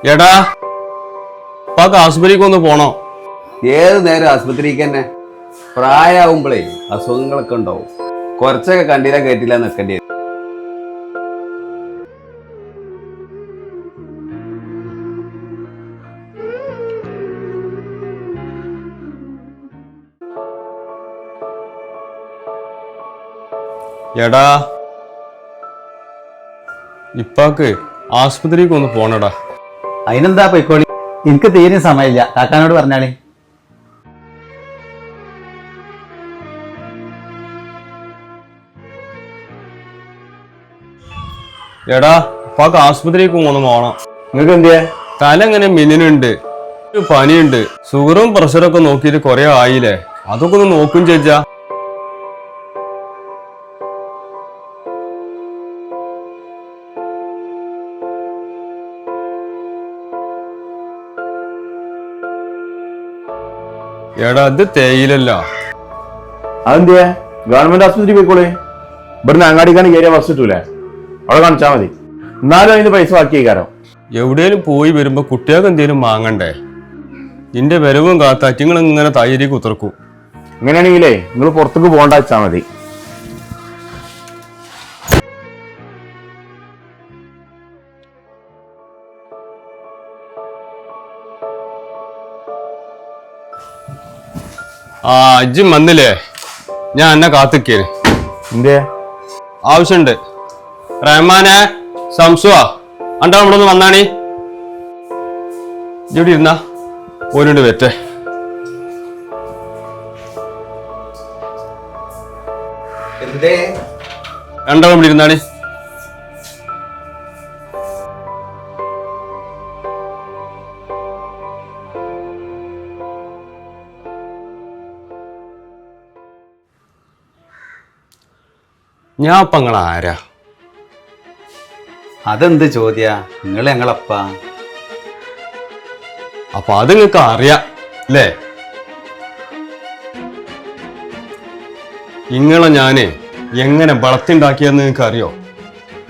എടാ ഇപ്പൊ ആശുപത്രിക്ക് ഒന്ന് പോണോ? ഏത് നേരം ആശുപത്രിക്ക് തന്നെ. പ്രായമാവുമ്പോഴേ അസുഖങ്ങളൊക്കെ ഉണ്ടാവും. കുറച്ചൊക്കെ കണ്ടില്ല കേട്ടില്ല നിൽക്കേണ്ടി വരും. എടാ ഇപ്പാക്ക് ആശുപത്രിക്ക് ഒന്ന് പോണടാ. അതിനെന്താ പൊയ്ക്കോളി, എനിക്ക് തീരെ സമയമില്ല. കാക്കാനോട് പറഞ്ഞാളി. എടാ ഇപ്പാക്ക് ആശുപത്രിക്ക് ഒന്ന് പോണം. നിങ്ങൾക്ക് എന്തിയാ? തല എങ്ങനെ മിന്നുണ്ട്, പനിയുണ്ട്, ഷുഗറും പ്രഷറൊക്കെ നോക്കിയിട്ട് കുറെ ആയില്ലേ, അതൊക്കെ ഒന്ന് നോക്കും ചേച്ചാ. എടാ ഇത് തേയിലല്ല. അതെന്തിയാ? ഗവൺമെന്റ് ആശുപത്രി പോയിക്കോളെ. ഇവിടുന്ന് അങ്ങാടിക്കാണ് കയറിയ ബസ് കിട്ടൂലേ, അവിടെ കാണിച്ചാൽ മതി. എന്നാലും അതിന് പൈസ ബാക്കിയേക്കാരോ. എവിടെയും പോയി വരുമ്പോ കുട്ടികൾക്ക് എന്തേലും വാങ്ങണ്ടേ? നിന്റെ വരവും കാത്താറ്റി നിങ്ങൾ ഇങ്ങനെ തയ്യലേക്ക് ഉത്തർക്കും. അങ്ങനെയാണെങ്കിലേ നിങ്ങൾ പുറത്തേക്ക് പോകണ്ട വെച്ചാൽ മതി. ആ അജ്ജും വന്നില്ലേ? ഞാൻ എന്നെ കാത്തിക്കേന്. എന്തേ ആവശ്യമുണ്ട്. റഹ്മാനെ, സംസുവാ അണ്ടാ നമ്മളൊന്ന് വന്നാണി. ഇവിടെ ഇരുന്നാ ഓരോണ്ട് വെറ്റേ. രണ്ടാളും ഇവിടെ ഇരുന്നാണി. ഞാൻ അപ്പ നിങ്ങൾ ആരാ? അതെന്ത് ചോദ്യ? നിങ്ങൾ ഞങ്ങളപ്പ. അപ്പൊ അത് നിങ്ങൾക്ക് അറിയാം അല്ലേ? ഇങ്ങളെ ഞാന് എങ്ങനെ വളർത്തിണ്ടാക്കിയെന്ന് നിങ്ങൾക്ക് അറിയോ?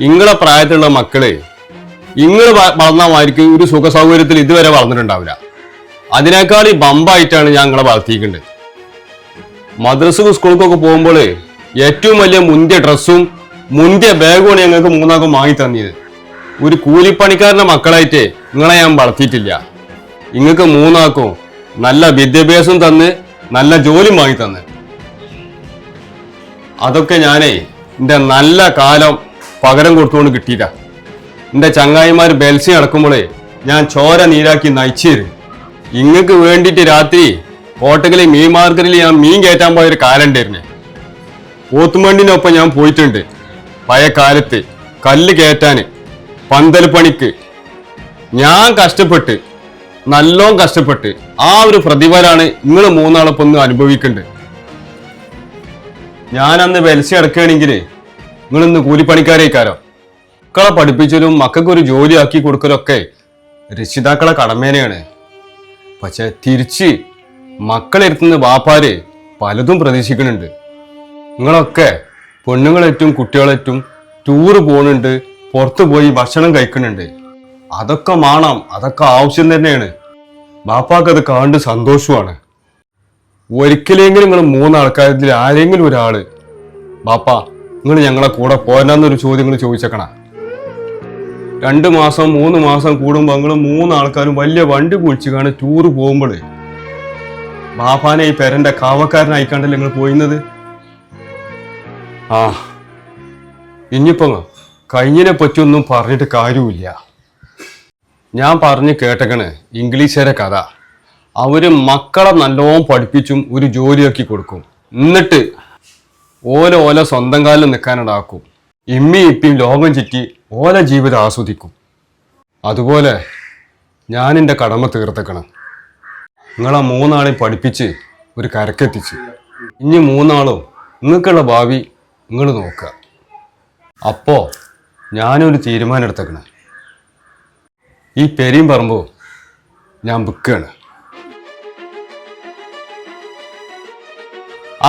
ഇങ്ങളെ പ്രായത്തിലുള്ള മക്കള് ഇങ്ങള് വളർന്ന മാതിരിക്ക് ഒരു സുഖ സൗകര്യത്തിൽ ഇതുവരെ വളർന്നിട്ടുണ്ടാവില്ല. അതിനേക്കാൾ ഈ ബമ്പായിട്ടാണ് ഞാൻ നിങ്ങളെ വളർത്തിയിട്ടുണ്ട്. മദ്രസക്കും സ്കൂൾക്കൊക്കെ പോകുമ്പോൾ ഏറ്റവും വലിയ മുന്തിയ ഡ്രസ്സും മുന്തിയ ബാഗുമാണ് ഞങ്ങൾക്ക് മൂന്നാക്കും വാങ്ങി തന്നിയത്. ഒരു കൂലിപ്പണിക്കാരന്റെ മക്കളായിട്ട് നിങ്ങളെ ഞാൻ വളർത്തിയിട്ടില്ല. നിങ്ങൾക്ക് മൂന്നാക്കും നല്ല വിദ്യാഭ്യാസം തന്ന് നല്ല ജോലി വാങ്ങി തന്ന്. അതൊക്കെ ഞാനേ എൻ്റെ നല്ല കാലം പകരം കൊടുത്തുകൊണ്ട് കിട്ടിയില്ല. എൻ്റെ ചങ്ങായിമാർ ബെൽസി നടക്കുമ്പോഴേ ഞാൻ ചോര നീരാക്കി നയിച്ചു തരും. ഇങ്ങക്ക് വേണ്ടിയിട്ട് രാത്രി കോട്ടകലെ മീൻ മാർക്കറ്റിൽ ഞാൻ മീൻ കയറ്റാൻ പോയൊരു കാലം ഉണ്ടായിരുന്നേ. പോത്തുമണ്ടിനൊപ്പം ഞാൻ പോയിട്ടുണ്ട്. പഴയ കാലത്ത് കല്ല് കയറ്റാന്, പന്തൽ പണിക്ക് ഞാൻ കഷ്ടപ്പെട്ട്, നല്ലോണം കഷ്ടപ്പെട്ട് ആ ഒരു പ്രതിഫലമാണ് നിങ്ങൾ മൂന്നാളൊപ്പം ഒന്ന് അനുഭവിക്കുന്നുണ്ട്. ഞാൻ അന്ന് വെൽസി അടക്കുകയാണെങ്കിൽ നിങ്ങളിന്ന് കൂലിപ്പണിക്കാരേക്കാരോ. മക്കളെ പഠിപ്പിച്ചലും മക്കൾക്കൊരു ജോലി ആക്കി കൊടുക്കലൊക്കെ രക്ഷിതാക്കളെ കടമേനയാണ്. പക്ഷെ തിരിച്ച് മക്കളെടുത്തുനിന്ന് വാപ്പാര് പലതും പ്രതീക്ഷിക്കുന്നുണ്ട്. നിങ്ങളൊക്കെ പെണ്ണുങ്ങളേറ്റും കുട്ടികളേറ്റും ടൂറ് പോകുന്നുണ്ട്, പുറത്തു പോയി ഭക്ഷണം കഴിക്കുന്നുണ്ട്. അതൊക്കെ വേണം, അതൊക്കെ ആവശ്യം തന്നെയാണ്. ബാപ്പാക്കത് കാണുന്ന സന്തോഷമാണ്. ഒരിക്കലെങ്കിലും നിങ്ങൾ മൂന്നാൾക്കാരിൽ ആരെങ്കിലും ഒരാള് ബാപ്പാ നിങ്ങൾ ഞങ്ങളെ കൂടെ പോരാന്നൊരു ചോദ്യം നിങ്ങൾ ചോദിച്ചേക്കണ. 2 മാസം 3 മാസം കൂടുമ്പോൾ നിങ്ങൾ മൂന്നാൾക്കാരും വലിയ വണ്ടി കുഴിച്ചുകാണ് ടൂറ് പോകുമ്പോൾ ബാപ്പാനെ ഈ പെരന്റെ കാവക്കാരനായിക്കാണ്ടല്ലേ നിങ്ങൾ പോയിന്നത്. ആ ഇനിയിപ്പോ കഴിഞ്ഞതിനെ പറ്റിയൊന്നും പറഞ്ഞിട്ട് കാര്യമില്ല. ഞാൻ പറഞ്ഞ് കേട്ടക്കണ് ഇംഗ്ലീഷുകാരെ കഥ. അവര് മക്കളെ നല്ലോണം പഠിപ്പിച്ചും ഒരു ജോലിയാക്കി കൊടുക്കും. എന്നിട്ട് ഓല സ്വന്തം കാലിൽ നിൽക്കാനിടാക്കും. ഇപ്പിയും ലോകം ചുറ്റി ഓല ജീവിതം ആസ്വദിക്കും. അതുപോലെ ഞാൻ എൻ്റെ കടമ തീർത്തേക്കണം. നിങ്ങളെ മൂന്നാളെ പഠിപ്പിച്ച് ഒരു കരക്കെത്തിച്ച് ഇനി മൂന്നാളും നിങ്ങൾക്കുള്ള ഭാവി നിങ്ങൾ നോക്കുക. അപ്പോ ഞാനൊരു തീരുമാനം എടുത്തേക്കണം. ഈ പെരിയും പറമ്പോ ഞാൻ വിൽക്കുകയാണ്.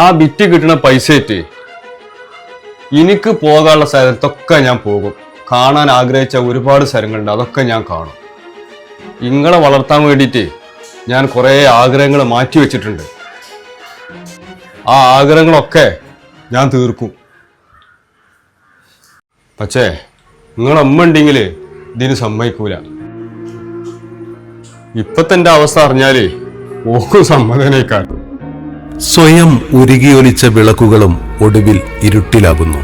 ആ വിറ്റ് കിട്ടുന്ന പൈസയിട്ട് എനിക്ക് പോകാനുള്ള സ്ഥലത്തൊക്കെ ഞാൻ പോകും. കാണാൻ ആഗ്രഹിച്ച ഒരുപാട് സ്ഥലങ്ങളുണ്ട്, അതൊക്കെ ഞാൻ കാണും. ഇങ്ങളെ വളർത്താൻ വേണ്ടിയിട്ട് ഞാൻ കുറേ ആഗ്രഹങ്ങൾ മാറ്റി വെച്ചിട്ടുണ്ട്. ആ ആഗ്രഹങ്ങളൊക്കെ ഞാൻ തീർക്കും. പക്ഷേ നിങ്ങളമ്മ ഉണ്ടെങ്കിൽ ഇതിന് സമ്മതിക്കൂല. ഇപ്പത്തെ എൻ്റെ അവസ്ഥ അറിഞ്ഞാല് ഓക്കും സമ്മതനേക്കാൾ. സ്വയം ഉരുകിയൊലിച്ച വിളക്കുകളും ഒടുവിൽ ഇരുട്ടിലാകുന്നു.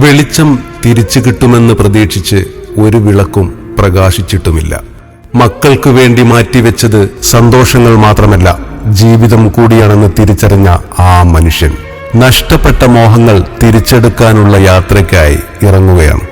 വെളിച്ചം തിരിച്ചു കിട്ടുമെന്ന് പ്രതീക്ഷിച്ച് ഒരു വിളക്കും പ്രകാശിച്ചിട്ടുമില്ല. മക്കൾക്ക് വേണ്ടി മാറ്റിവെച്ചത് സന്തോഷങ്ങൾ മാത്രമല്ല, ജീവിതം കൂടിയാണെന്ന് തിരിച്ചറിഞ്ഞ ആ മനുഷ്യൻ നഷ്ടപ്പെട്ട മോഹങ്ങൾ തിരിച്ചെടുക്കാനുള്ള യാത്രയ്ക്കായി ഇറങ്ങുകയാണ്.